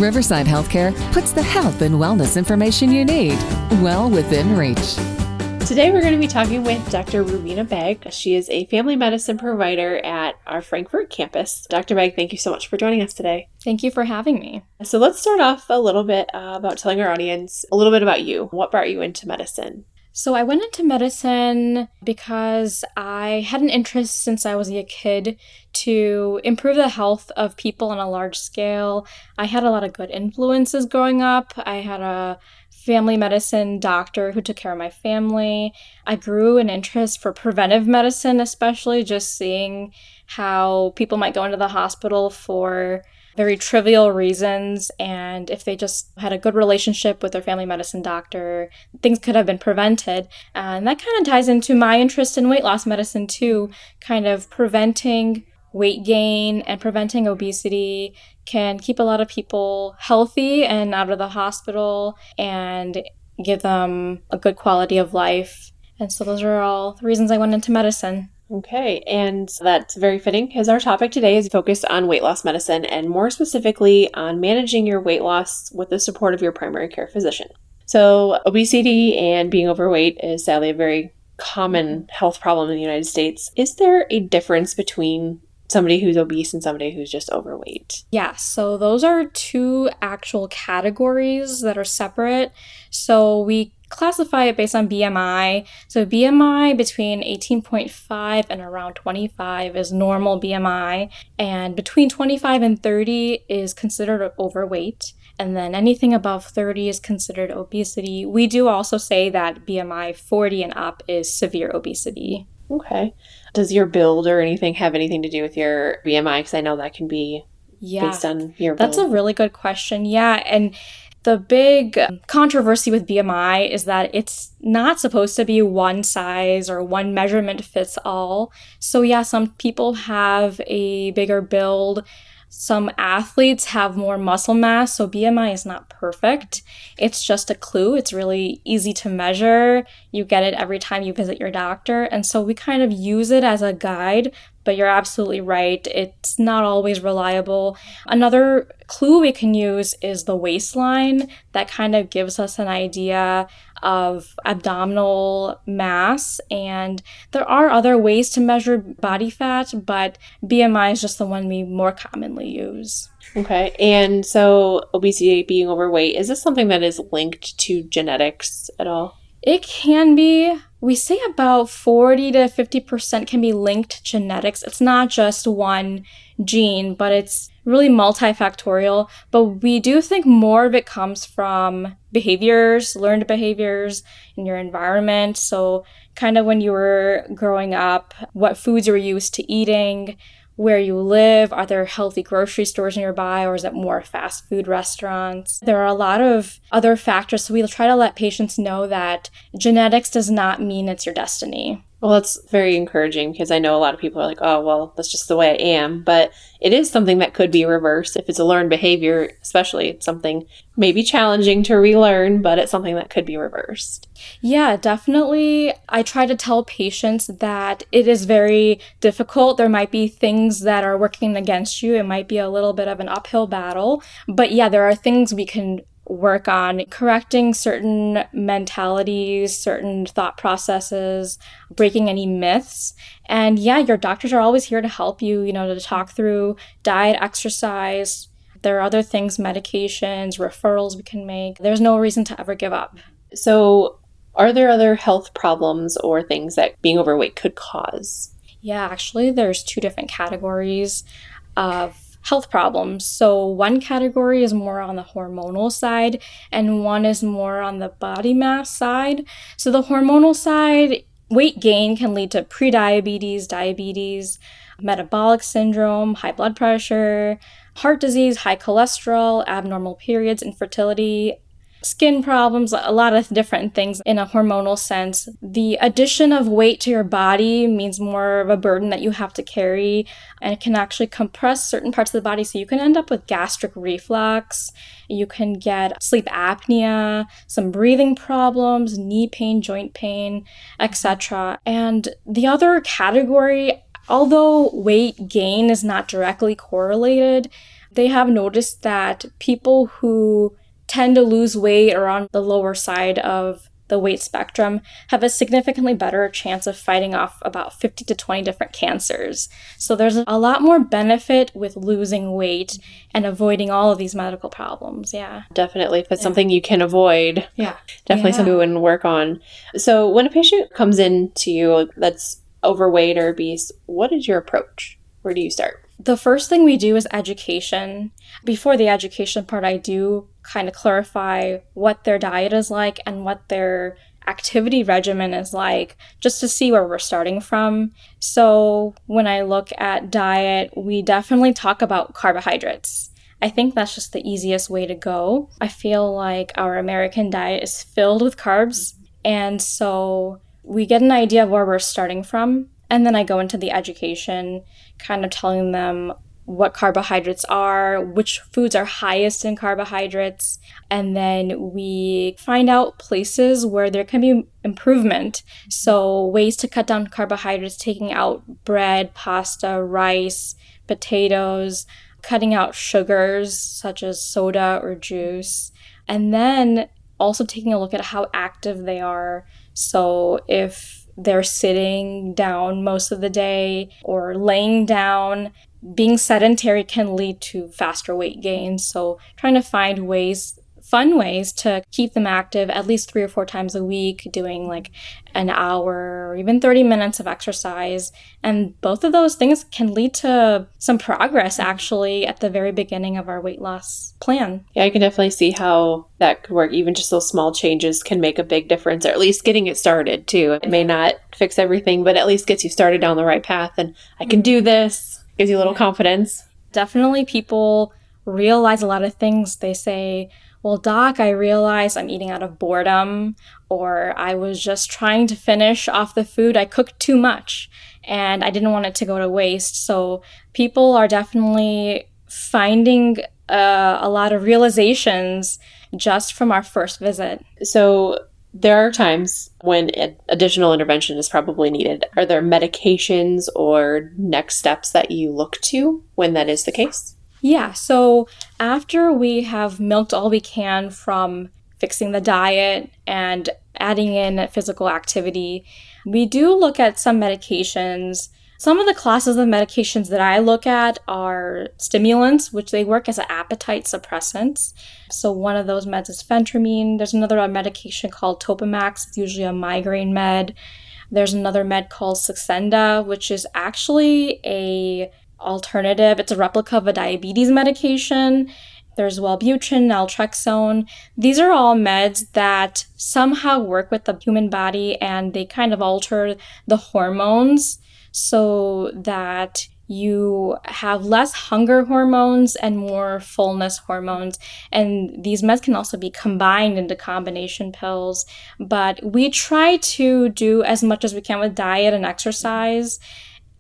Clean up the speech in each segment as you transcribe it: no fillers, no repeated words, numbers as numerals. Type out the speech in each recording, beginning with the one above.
Riverside Healthcare puts the health and wellness information you need well within reach. Today we're going to be talking with Dr. Rubina Beg. She is a family medicine provider at our Frankfort campus. Dr. Beg, thank you so much for joining us today. Thank you for having me. So let's start off a little bit about telling our audience a little bit about you. What brought you into medicine? So I went into medicine because I had an interest since I was a kid to improve the health of people on a large scale. I had a lot of good influences growing up. I had a family medicine doctor who took care of my family. I grew an interest for preventive medicine, especially just seeing how people might go into the hospital for very trivial reasons, and if they just had a good relationship with their family medicine doctor, things could have been prevented. And that kind of ties into my interest in weight loss medicine too. Kind of preventing weight gain and preventing obesity can keep a lot of people healthy and out of the hospital and give them a good quality of life. And so those are all the reasons I went into medicine. Okay, and that's very fitting because our topic today is focused on weight loss medicine and more specifically on managing your weight loss with the support of your primary care physician. So obesity and being overweight is sadly a very common health problem in the United States. Is there a difference between somebody who's obese and somebody who's just overweight? Yeah, so those are two actual categories that are separate. So we classify it based on BMI. So BMI between 18.5 and around 25 is normal BMI, and between 25 and 30 is considered overweight, and then anything above 30 is considered obesity. We do also say that BMI 40 and up is severe obesity. Okay. Does your build or anything have anything to do with your BMI? Because I know that can be based on your build. That's a really good question. Yeah, and the big controversy with BMI is that it's not supposed to be one size or one measurement fits all. So yeah, some people have a bigger build. Some athletes have more muscle mass, so BMI is not perfect. It's just a clue. It's really easy to measure. You get it every time you visit your doctor. And so we kind of use it as a guide, but you're absolutely right. It's not always reliable. Another clue we can use is the waistline. That kind of gives us an idea of abdominal mass. And there are other ways to measure body fat, but BMI is just the one we more commonly use. Okay. And so obesity, being overweight, is this something that is linked to genetics at all? It can be. We say about 40 to 50% can be linked to genetics. It's not just one gene, but it's really multifactorial. But we do think more of it comes from behaviors, learned behaviors in your environment. So kind of when you were growing up, what foods you were used to eating, where you live, are there healthy grocery stores nearby, or is it more fast food restaurants? There are a lot of other factors, so we try to let patients know that genetics does not mean it's your destiny. Well, that's very encouraging because I know a lot of people are like, oh, well, that's just the way I am. But it is something that could be reversed if it's a learned behavior, especially it's something maybe challenging to relearn, but it's something that could be reversed. Yeah, definitely. I try to tell patients that it is very difficult. There might be things that are working against you. It might be a little bit of an uphill battle. But yeah, there are things we can work on correcting certain mentalities, certain thought processes, breaking any myths. And yeah, your doctors are always here to help you, to talk through diet, exercise. There are other things, medications, referrals we can make. There's no reason to ever give up. So are there other health problems or things that being overweight could cause? Yeah, actually, there's two different categories of health problems. So one category is more on the hormonal side and one is more on the body mass side. So the hormonal side, weight gain can lead to prediabetes, diabetes, metabolic syndrome, high blood pressure, heart disease, high cholesterol, abnormal periods, infertility, skin problems, a lot of different things in a hormonal sense. The addition of weight to your body means more of a burden that you have to carry, and it can actually compress certain parts of the body. So you can end up with gastric reflux, you can get sleep apnea, some breathing problems, knee pain, joint pain, etc. And the other category, although weight gain is not directly correlated, They have noticed that people who tend to lose weight or on the lower side of the weight spectrum have a significantly better chance of fighting off about 50 to 20 different cancers. So there's a lot more benefit with losing weight and avoiding all of these medical problems. Yeah. Definitely. If it's something you can avoid, Yeah. definitely something we wouldn't work on. So when a patient comes in to you that's overweight or obese, what is your approach? Where do you start? The first thing we do is education. Before the education part, I do kind of clarify what their diet is like and what their activity regimen is like, just to see where we're starting from. So when I look at diet, we definitely talk about carbohydrates. I think that's just the easiest way to go. I feel like our American diet is filled with carbs, and so we get an idea of where we're starting from. And then I go into the education, kind of telling them what carbohydrates are, which foods are highest in carbohydrates, and then we find out places where there can be improvement. So ways to cut down carbohydrates, taking out bread, pasta, rice, potatoes, cutting out sugars such as soda or juice, and then also taking a look at how active they are. So if they're sitting down most of the day or laying down, being sedentary can lead to faster weight gain. So trying to find fun ways to keep them active at least 3 or 4 times a week, doing like an hour or even 30 minutes of exercise. And both of those things can lead to some progress actually at the very beginning of our weight loss plan. Yeah, I can definitely see how that could work. Even just those small changes can make a big difference, or at least getting it started too. It may not fix everything, but at least gets you started down the right path. And I can do this. Gives you a little confidence. Definitely people realize a lot of things. They say, well, doc, I realize I'm eating out of boredom, or I was just trying to finish off the food. I cooked too much and I didn't want it to go to waste. So people are definitely finding a lot of realizations just from our first visit. So there are times when additional intervention is probably needed. Are there medications or next steps that you look to when that is the case? Yeah, so after we have milked all we can from fixing the diet and adding in physical activity, we do look at some medications. Some of the classes of medications that I look at are stimulants, which they work as an appetite suppressants. So one of those meds is phentermine. There's another medication called Topamax. It's usually a migraine med. There's another med called Saxenda, which is actually a alternative. It's a replica of a diabetes medication. There's Wellbutrin, naltrexone. These are all meds that somehow work with the human body, and they kind of alter the hormones so that you have less hunger hormones and more fullness hormones. And these meds can also be combined into combination pills. But we try to do as much as we can with diet and exercise,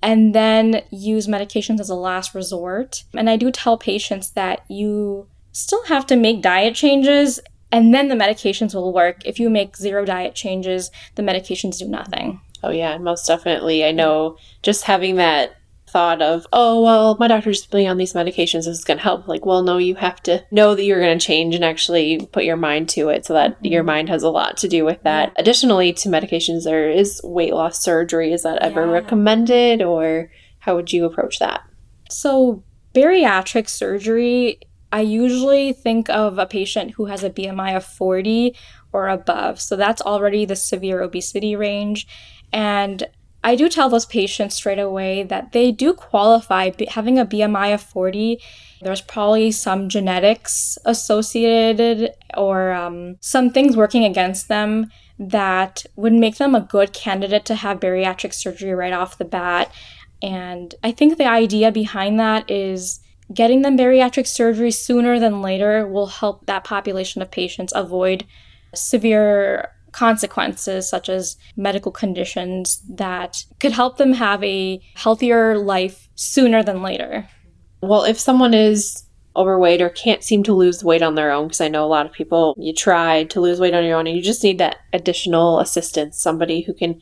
and then use medications as a last resort. And I do tell patients that you still have to make diet changes, and then the medications will work. If you make 0 diet changes, the medications do nothing. Oh yeah, most definitely. I know just having that thought of, oh, well, my doctor's putting on these medications, this is going to help. Like, well, no, you have to know that you're going to change and actually put your mind to it, so that your mind has a lot to do with that. Yeah. Additionally to medications, there is weight loss surgery. Is that ever recommended, or how would you approach that? So bariatric surgery, I usually think of a patient who has a BMI of 40 or above. So that's already the severe obesity range. And I do tell those patients straight away that they do qualify. Having a BMI of 40, there's probably some genetics associated or some things working against them that would make them a good candidate to have bariatric surgery right off the bat. And I think the idea behind that is getting them bariatric surgery sooner than later will help that population of patients avoid severe consequences such as medical conditions that could help them have a healthier life sooner than later. Well, if someone is overweight or can't seem to lose weight on their own, because I know a lot of people, you try to lose weight on your own and you just need that additional assistance, somebody who can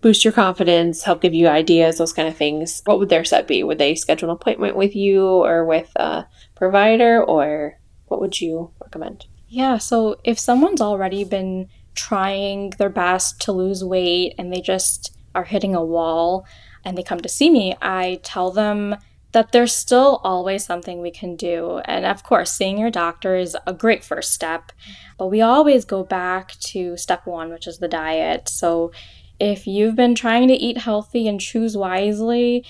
boost your confidence, help give you ideas, those kind of things, what would their step be? Would they schedule an appointment with you or with a provider, or what would you recommend? Yeah, so if someone's already been trying their best to lose weight and they just are hitting a wall and they come to see me, I tell them that there's still always something we can do. And of course, seeing your doctor is a great first step, but we always go back to step one, which is the diet. So if you've been trying to eat healthy and choose wisely,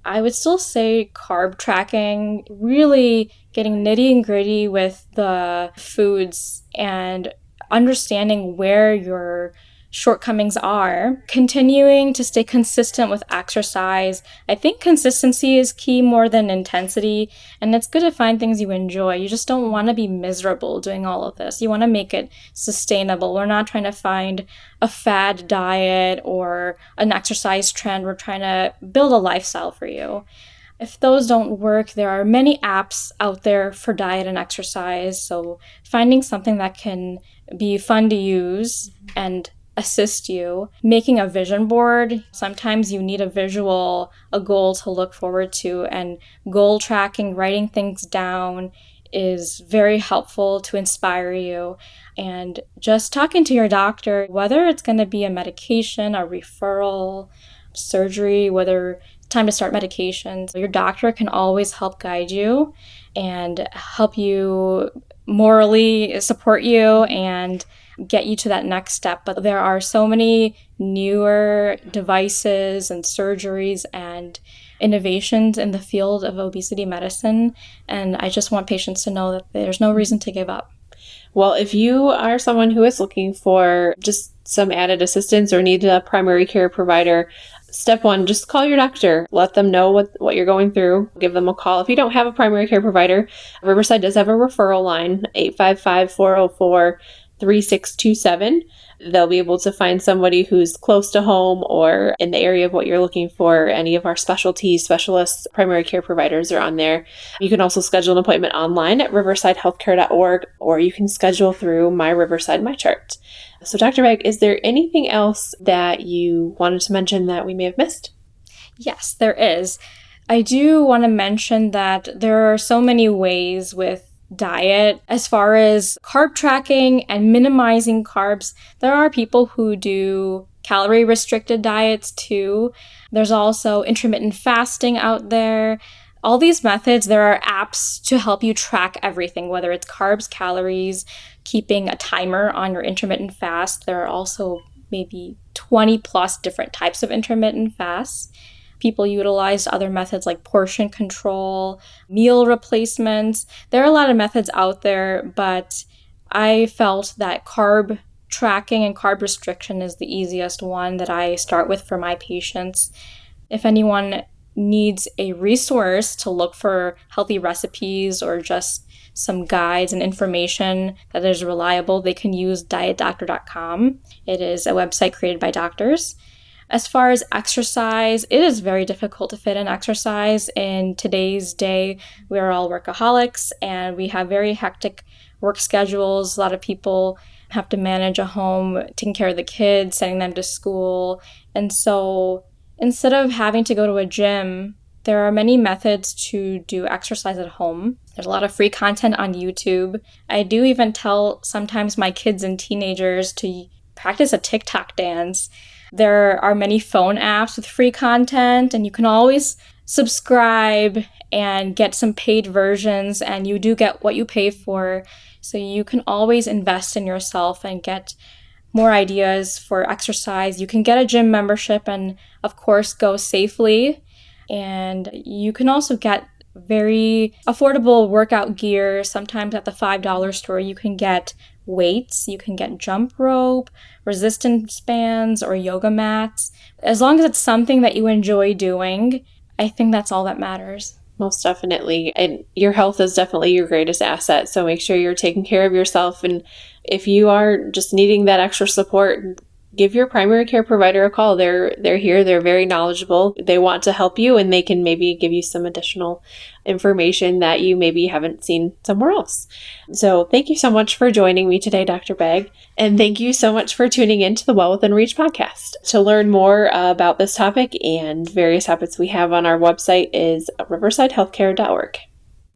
I would still say carb tracking, really getting nitty and gritty with the foods and understanding where your shortcomings are, continuing to stay consistent with exercise. I think consistency is key more than intensity, and it's good to find things you enjoy. You just don't want to be miserable doing all of this. You want to make it sustainable. We're not trying to find a fad diet or an exercise trend. We're trying to build a lifestyle for you. If those don't work, there are many apps out there for diet and exercise. So finding something that can be fun to use and assist you. Making a vision board. Sometimes you need a visual, a goal to look forward to, and goal tracking, writing things down is very helpful to inspire you. And just talking to your doctor, whether it's going to be a medication, a referral, surgery, whether it's time to start medications, your doctor can always help guide you and help you morally support you and get you to that next step. But there are so many newer devices and surgeries and innovations in the field of obesity medicine, and I just want patients to know that there's no reason to give up. Well, if you are someone who is looking for just some added assistance or need a primary care provider, step one, just call your doctor. Let them know what you're going through. Give them a call. If you don't have a primary care provider, Riverside does have a referral line, 855-404-3627. They'll be able to find somebody who's close to home or in the area of what you're looking for. Any of our specialists, primary care providers are on there. You can also schedule an appointment online at riversidehealthcare.org, or you can schedule through My Riverside MyChart. So Dr. Begg, is there anything else that you wanted to mention that we may have missed? Yes, there is. I do want to mention that there are so many ways with diet as far as carb tracking and minimizing carbs. There are people who do calorie restricted diets too. There's also intermittent fasting out there. All these methods, there are apps to help you track everything, whether it's carbs, calories, keeping a timer on your intermittent fast. There are also maybe 20 plus different types of intermittent fasts. People utilized other methods like portion control, meal replacements. There are a lot of methods out there, but I felt that carb tracking and carb restriction is the easiest one that I start with for my patients. If anyone needs a resource to look for healthy recipes or just some guides and information that is reliable, they can use dietdoctor.com. It is a website created by doctors. As far as exercise, it is very difficult to fit in exercise. In today's day, we are all workaholics and we have very hectic work schedules. A lot of people have to manage a home, taking care of the kids, sending them to school. And so instead of having to go to a gym, there are many methods to do exercise at home. There's a lot of free content on YouTube. I do even tell sometimes my kids and teenagers to practice a TikTok dance. There are many phone apps with free content, and you can always subscribe and get some paid versions, and you do get what you pay for. So you can always invest in yourself and get more ideas for exercise. You can get a gym membership and, of course, go safely. And you can also get very affordable workout gear. Sometimes at the $5 store, you can get weights, you can get jump rope, resistance bands, or yoga mats. As long as it's something that you enjoy doing, I think that's all that matters. Most definitely. And your health is definitely your greatest asset. So make sure you're taking care of yourself. And if you are just needing that extra support, give your primary care provider a call. They're here. They're very knowledgeable. They want to help you, and they can maybe give you some additional information that you maybe haven't seen somewhere else. So thank you so much for joining me today, Dr. Begg. And thank you so much for tuning in to the Well Within Reach podcast. To learn more about this topic and various topics we have on our website is riversidehealthcare.org.